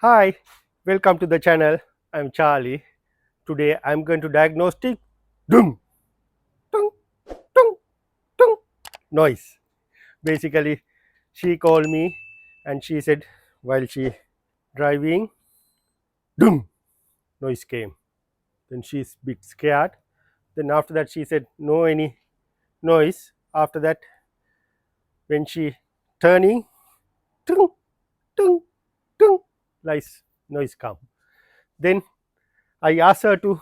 Hi, welcome to the channel. I'm Charlie. Today I'm going to diagnostic dung, dung, dung, dung noise. Basically, she called me and she said while she driving, dung noise came. Then she's a bit scared. Then after that she said no any noise. After that, when she turning, dung, dung, dung, noise come. Then I asked her to,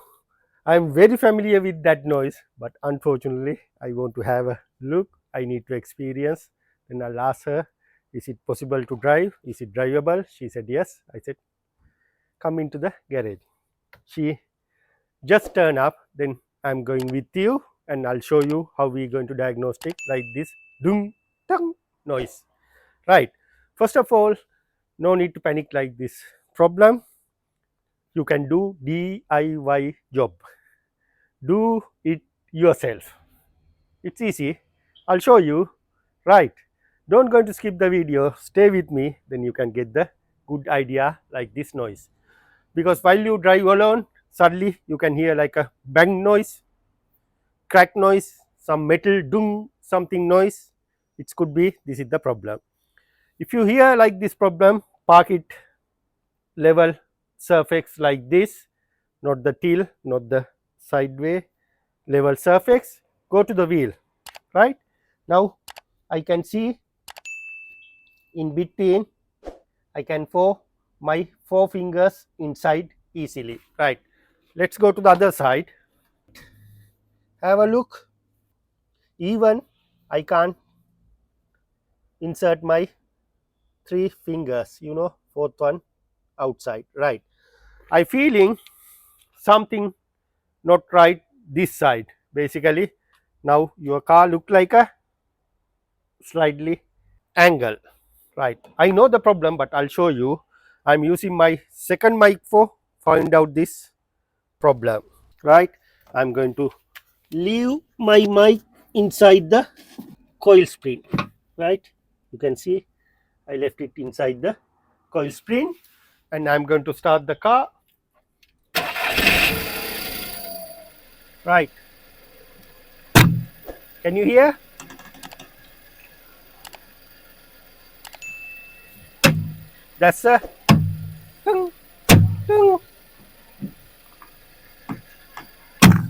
I am very familiar with that noise, but unfortunately, I want to have a look. I need to experience. Then I'll ask her, is it possible to drive? Is it drivable? She said yes. I said, come into the garage. She just turn up. Then I'm going with you and I'll show you how we're going to diagnostic like this dung dung noise. Right. First of all, no need to panic like this problem. You can do DIY job. Do it yourself. It's easy. I'll show you. Right. Don't going to skip the video. Stay with me. Then you can get the good idea like this noise. Because while you drive alone, suddenly you can hear like a bang noise, crack noise, some metal dung something noise. It could be this is the problem. If you hear like this problem, park it level surface like this, not the till, not the sideway, level surface. Go to the wheel. Right now I can see in between, I can pour my 4 fingers inside easily. Right, let's go to the other side. Have a look. Even I can't insert my 3 fingers, fourth one outside. Right, I feeling something not right this side. Basically, now your car look like a slightly angle. Right, I know the problem, but I'll show you. I'm using my second mic for find out this problem. Right, I'm going to leave my mic inside the coil spring. Right, you can see I left it inside the coil spring and I'm going to start the car. Right, can you hear? That's a ding, ding.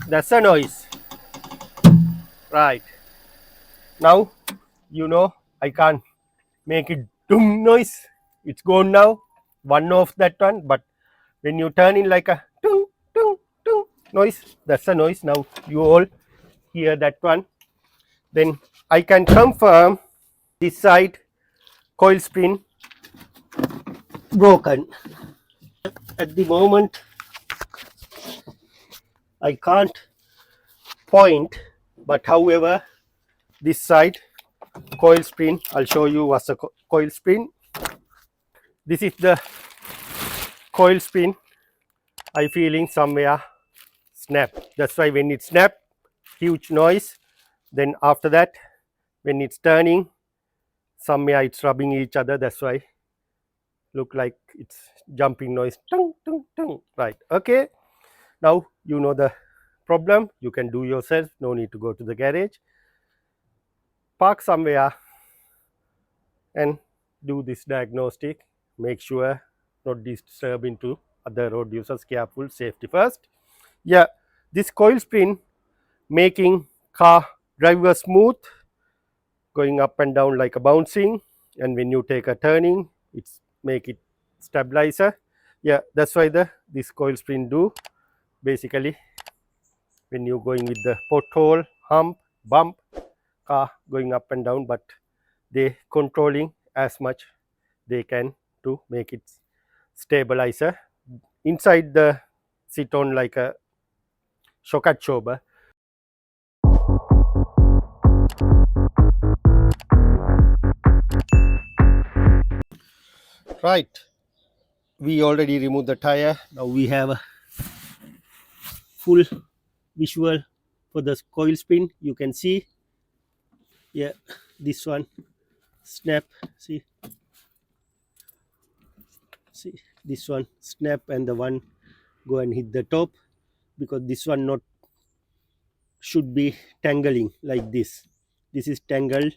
That's a noise. Right, now I can't make it dung noise. It's gone now, one off that one. But when you turn in like a dung dung dung noise, that's a noise. Now you all hear that one. Then I can confirm this side coil spring broken. At the moment I can't point, but however this side coil spring, I'll show you what's a coil spring. This is the coil spring. I feeling somewhere snap. That's why when it snap, huge noise. Then after that, when it's turning, somewhere it's rubbing each other. That's why look like it's jumping noise. Tung, tung, tung. Right. Okay. Now you know the problem. You can do yourself. No need to go to the garage. Park somewhere and do this diagnostic. Make sure not disturb into other road users. Careful, safety first. Yeah, this coil spring making car driver smooth, going up and down like a bouncing, and when you take a turning, it's make it stabilizer. Yeah, that's why this coil spring do. Basically, when you going with the pothole, hump, bump, car going up and down, but they controlling as much they can to make it stabilizer. Inside the sit on like a shock absorber. Right, we already removed the tire. Now we have a full visual for the coil spring. You can see, yeah, this one snap. See this one snap and the one go and hit the top, because this one not should be tangling like this is tangled.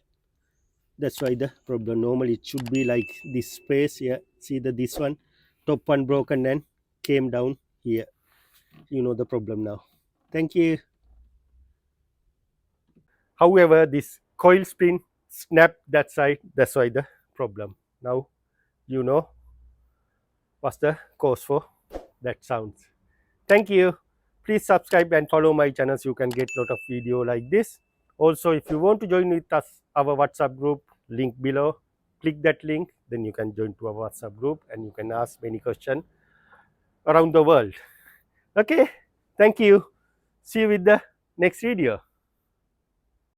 That's why the problem. Normally it should be like this space here. See the this one top one broken and came down here. You know the problem now. Thank you. However, this coil spring snapped that side. That's why the problem. Now you know what's the cause for that sounds. Thank you. Please subscribe and follow my channels. You can get a lot of video like this. Also, if you want to join with us, our WhatsApp group, link below. Click that link, then you can join to our WhatsApp group and you can ask many questions around the world. Okay, thank you. See you with the next video.